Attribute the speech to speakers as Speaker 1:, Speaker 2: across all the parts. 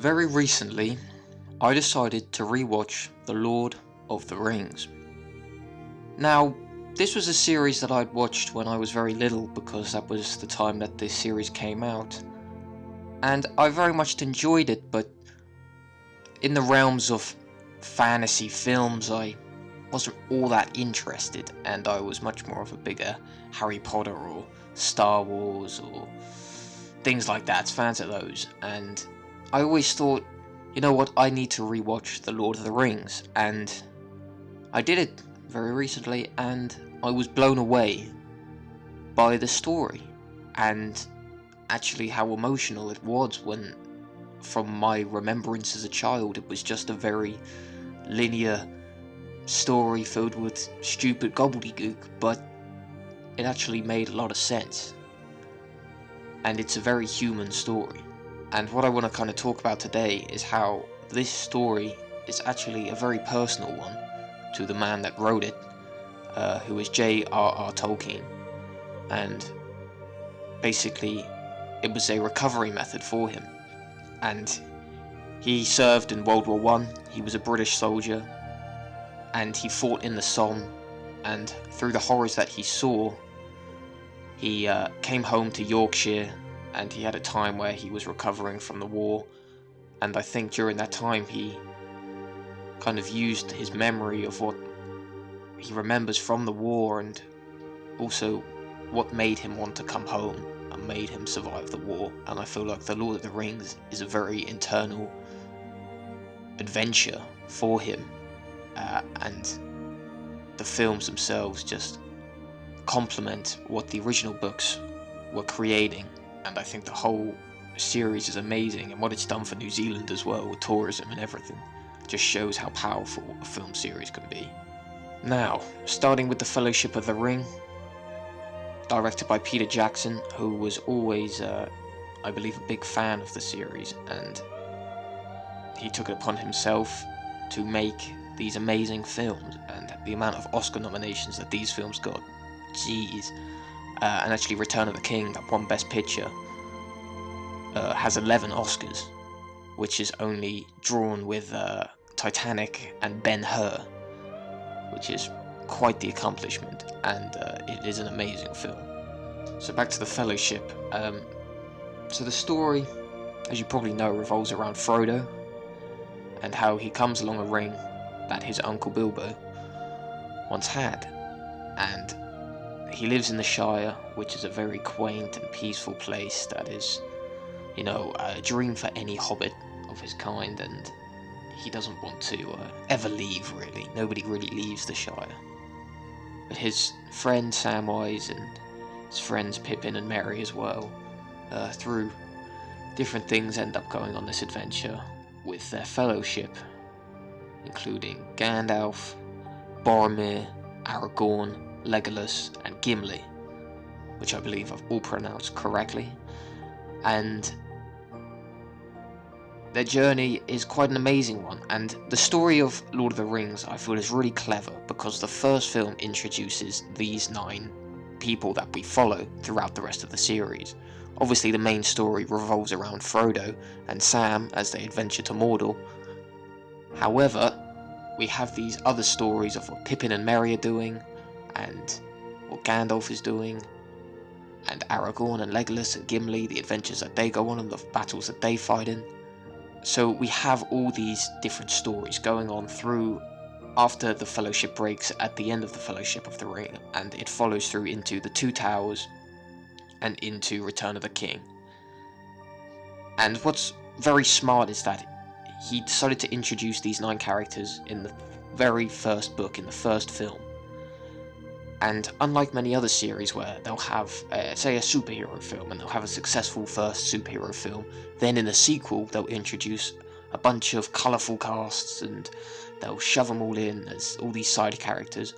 Speaker 1: Very recently, I decided to rewatch The Lord of the Rings. Now, this was a series that I'd watched when I was very little because that was the time that this series came out. And I very much enjoyed it, but in the realms of fantasy films, I wasn't all that interested, and I was much more of a bigger Harry Potter or Star Wars or things like that, fans of those. And I always thought, you know what, I need to rewatch The Lord of the Rings, and I did it very recently, and I was blown away by the story, and actually how emotional it was when, from my remembrance as a child, it was just a very linear story filled with stupid gobbledygook, but it actually made a lot of sense. And it's a very human story. And what I want to kind of talk about today is how this story is actually a very personal one to the man that wrote it, who is j.r.r. Tolkien. And basically, it was a recovery method for him. And he served in World War I, he was a British soldier, and he fought in the Somme, and through the horrors that he saw, he came home to Yorkshire, and he had a time where he was recovering from the war, and I think during that time he kind of used his memory of what he remembers from the war, and also what made him want to come home and made him survive the war. And I feel like The Lord of the Rings is a very internal adventure for him, and the films themselves just complement what the original books were creating. And I think the whole series is amazing, and what it's done for New Zealand as well with tourism and everything just shows how powerful a film series can be. Now, starting with The Fellowship of the Ring, directed by Peter Jackson, who was always, I believe, a big fan of the series, and he took it upon himself to make these amazing films, and the amount of Oscar nominations that these films got, jeez. And actually Return of the King, that won Best Picture, has 11 Oscars, which is only drawn with Titanic and Ben-Hur, which is quite the accomplishment, and it is an amazing film. So back to The Fellowship. So the story, as you probably know, revolves around Frodo, and how he comes along a ring that his uncle Bilbo once had, and he lives in the Shire, which is a very quaint and peaceful place that is, you know, a dream for any hobbit of his kind, and he doesn't want to ever leave, really. Nobody really leaves the Shire. But his friend Samwise and his friends Pippin and Merry as well, through different things, end up going on this adventure with their fellowship, including Gandalf, Boromir, Aragorn, Legolas, and Gimli, which I believe I've all pronounced correctly. And their journey is quite an amazing one, and the story of Lord of the Rings I feel is really clever because the first film introduces these 9 people that we follow throughout the rest of the series. Obviously the main story revolves around Frodo and Sam as they adventure to Mordor. However, we have these other stories of what Pippin and Merry are doing, and what Gandalf is doing, and Aragorn and Legolas and Gimli, the adventures that they go on and the battles that they fight in. So we have all these different stories going on through after the Fellowship breaks at the end of the Fellowship of the Ring, and it follows through into the Two Towers and into Return of the King. And what's very smart is that he decided to introduce these 9 characters in the very first book, in the first film. And unlike many other series where they'll have, say, a superhero film, and they'll have a successful first superhero film, then in the sequel they'll introduce a bunch of colourful casts and they'll shove them all in as all these side characters.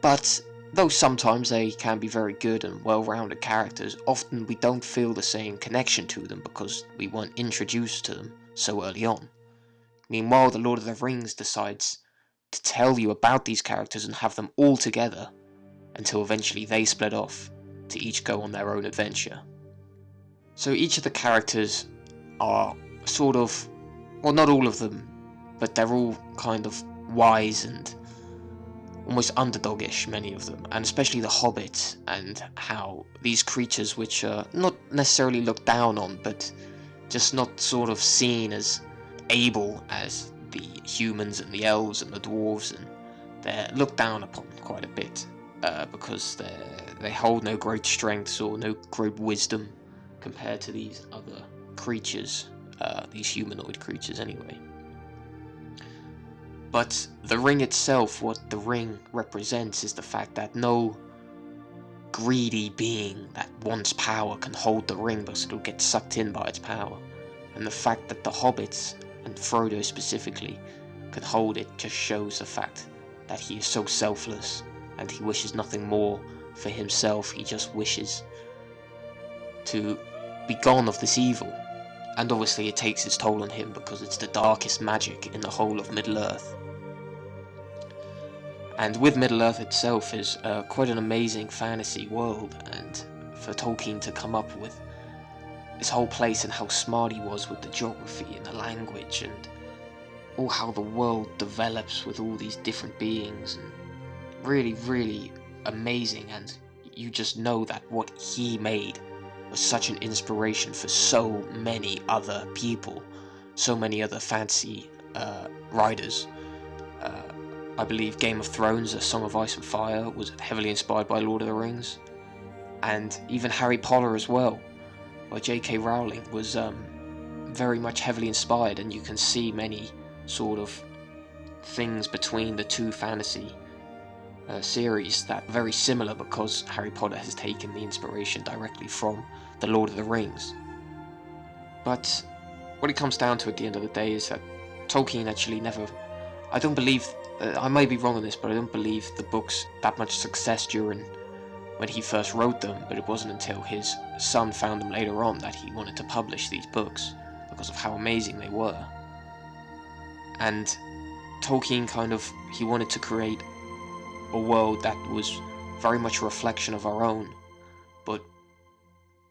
Speaker 1: But though sometimes they can be very good and well-rounded characters, often we don't feel the same connection to them because we weren't introduced to them so early on. Meanwhile, The Lord of the Rings decides to tell you about these characters and have them all together until eventually they split off to each go on their own adventure. So each of the characters are sort of, well, not all of them, but they're all kind of wise and almost underdogish, many of them, and especially the hobbits, and how these creatures, which are not necessarily looked down on, but just not sort of seen as able as the humans and the elves and the dwarves, and they're looked down upon quite a bit because they hold no great strengths or no great wisdom compared to these other creatures, these humanoid creatures anyway. But the ring itself, what the ring represents, is the fact that no greedy being that wants power can hold the ring because it'll get sucked in by its power. And the fact that the hobbits, and Frodo specifically, can hold it just shows the fact that he is so selfless and he wishes nothing more for himself. He just wishes to be gone of this evil. And obviously it takes its toll on him because it's the darkest magic in the whole of Middle-earth. And with Middle-earth itself is quite an amazing fantasy world, and for Tolkien to come up with this whole place and how smart he was with the geography and the language and all how the world develops with all these different beings, and really, really amazing. And you just know that what he made was such an inspiration for so many other people, so many other fantasy writers. I believe Game of Thrones, A Song of Ice and Fire, was heavily inspired by Lord of the Rings, and even Harry Potter as well, by J.K. Rowling, was very much heavily inspired, and you can see many sort of things between the two fantasy series that are very similar because Harry Potter has taken the inspiration directly from the Lord of the Rings. But what it comes down to at the end of the day is that Tolkien actually never, I don't believe, I may be wrong on this, but I don't believe the books that much success during when he first wrote them, but it wasn't until his son found them later on that he wanted to publish these books because of how amazing they were. And Tolkien he wanted to create a world that was very much a reflection of our own, but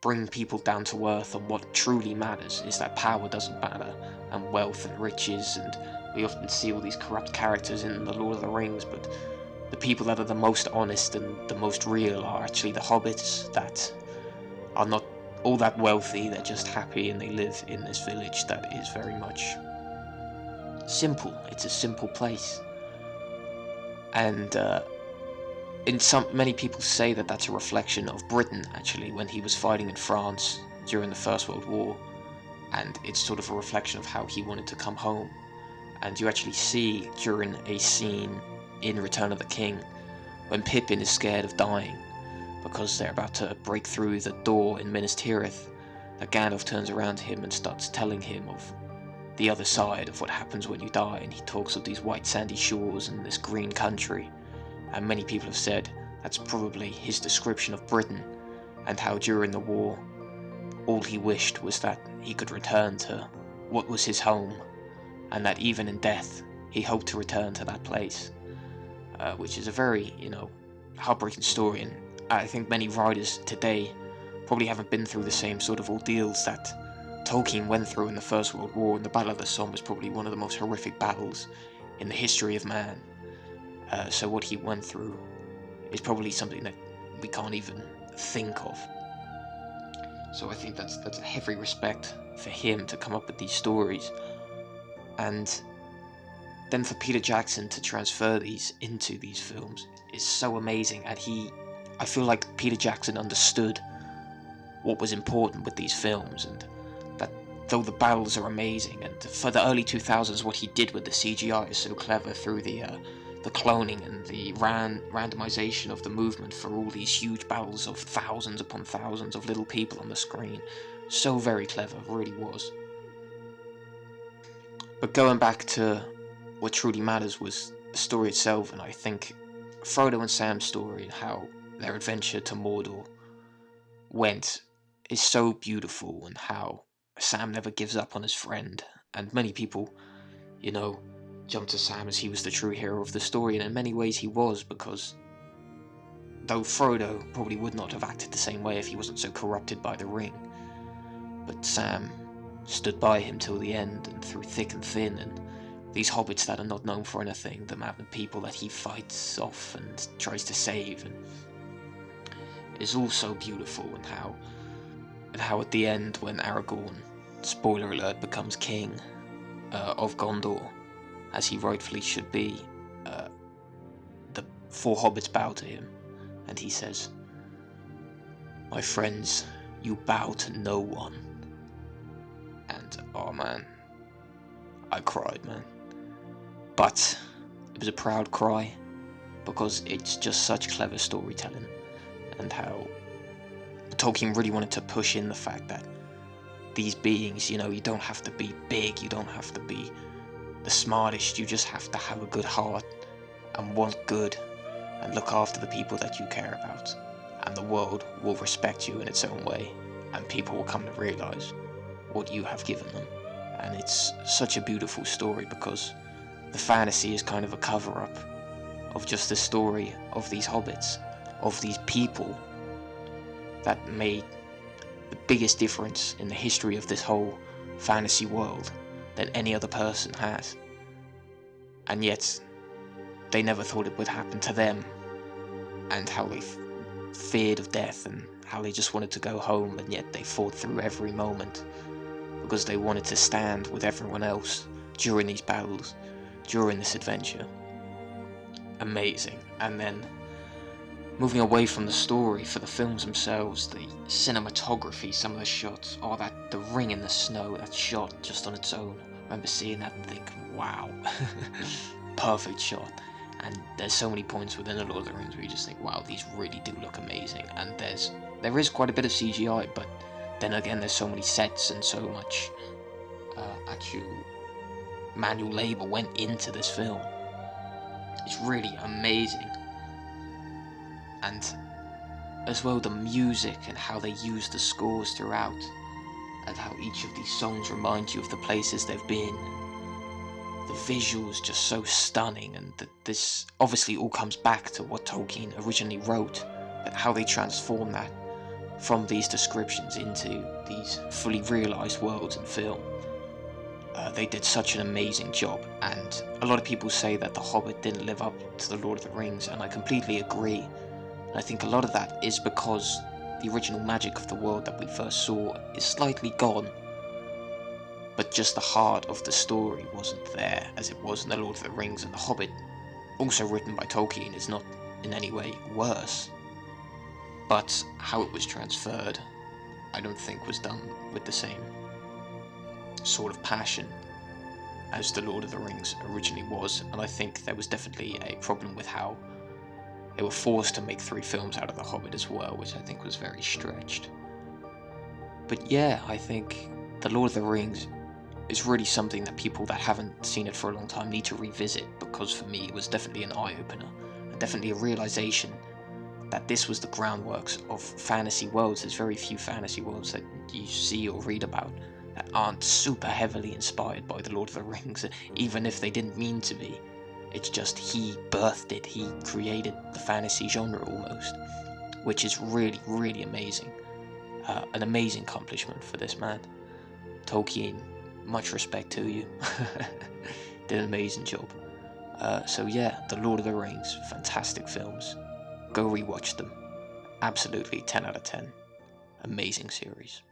Speaker 1: bring people down to earth on what truly matters, is that power doesn't matter, and wealth and riches, and we often see all these corrupt characters in the Lord of the Rings, but the people that are the most honest and the most real are actually the hobbits that are not all that wealthy, they're just happy and they live in this village that is very much simple. It's a simple place. And many people say that that's a reflection of Britain, actually, when he was fighting in France during the First World War, and it's sort of a reflection of how he wanted to come home. And you actually see during a scene in Return of the King when Pippin is scared of dying because they're about to break through the door in Minas Tirith, that Gandalf turns around to him and starts telling him of the other side of what happens when you die, and he talks of these white sandy shores and this green country, and many people have said that's probably his description of Britain, and how during the war all he wished was that he could return to what was his home, and that even in death he hoped to return to that place, which is a very, heartbreaking story. And I think many writers today probably haven't been through the same sort of ordeals that Tolkien went through in the First World War, and the Battle of the Somme was probably one of the most horrific battles in the history of man. So what he went through is probably something that we can't even think of. So I think that's a heavy respect for him to come up with these stories. And then for Peter Jackson to transfer these into these films is so amazing. And I feel like Peter Jackson understood what was important with these films, and that though the battles are amazing, and for the early 2000s what he did with the CGI is so clever through the cloning and the randomization of the movement for all these huge battles of thousands upon thousands of little people on the screen. So very clever, really was. But going back to what truly matters was the story itself, and I think Frodo and Sam's story and how their adventure to Mordor went is so beautiful, and how Sam never gives up on his friend, and many people, jump to Sam as he was the true hero of the story, and in many ways he was, because though Frodo probably would not have acted the same way if he wasn't so corrupted by the ring, but Sam stood by him till the end and through thick and thin, and these hobbits that are not known for anything, the amount of people that he fights off and tries to save, and it's all so beautiful. And how at the end, when Aragorn, spoiler alert, becomes king of Gondor, as he rightfully should be, the four hobbits bow to him, and he says, "My friends, you bow to no one." And oh man, I cried, man. But it was a proud cry, because it's just such clever storytelling, and how Tolkien really wanted to push in the fact that these beings, you don't have to be big, you don't have to be the smartest, you just have to have a good heart and want good and look after the people that you care about, and the world will respect you in its own way, and people will come to realize what you have given them. And it's such a beautiful story, because the fantasy is kind of a cover-up of just the story of these hobbits, of these people that made the biggest difference in the history of this whole fantasy world than any other person has. And yet, they never thought it would happen to them, and how they feared of death, and how they just wanted to go home, and yet they fought through every moment, because they wanted to stand with everyone else during these battles, during this adventure. Amazing. And then, moving away from the story, for the films themselves, the cinematography, some of the shots, the ring in the snow, that shot just on its own. I remember seeing that and thinking, wow, perfect shot. And there's so many points within the Lord of the Rings where you just think, wow, these really do look amazing. And there is quite a bit of CGI, but then again, there's so many sets and so much actual manual labor went into this film. It's really amazing. And as well, the music and how they use the scores throughout, and how each of these songs remind you of the places they've been. The visuals just so stunning, and this obviously all comes back to what Tolkien originally wrote, but how they transform that from these descriptions into these fully realised worlds in film. They did such an amazing job, and a lot of people say that The Hobbit didn't live up to The Lord of the Rings, and I completely agree. And I think a lot of that is because the original magic of the world that we first saw is slightly gone, but just the heart of the story wasn't there as it was in The Lord of the Rings. And The Hobbit, also written by Tolkien, is not in any way worse, but how it was transferred, I don't think was done with the same sort of passion as The Lord of the Rings originally was. And I think there was definitely a problem with how they were forced to make 3 films out of The Hobbit as well, which I think was very stretched. But yeah, I think The Lord of the Rings is really something that people that haven't seen it for a long time need to revisit, because for me it was definitely an eye-opener, and definitely a realization that this was the groundworks of fantasy worlds. There's very few fantasy worlds that you see or read about that aren't super heavily inspired by The Lord of the Rings, even if they didn't mean to be. It's just he birthed it, he created the fantasy genre almost, which is really, really amazing. An amazing accomplishment for this man. Tolkien, much respect to you. Did an amazing job. So yeah, The Lord of the Rings, fantastic films. Go rewatch them. Absolutely 10 out of 10. Amazing series.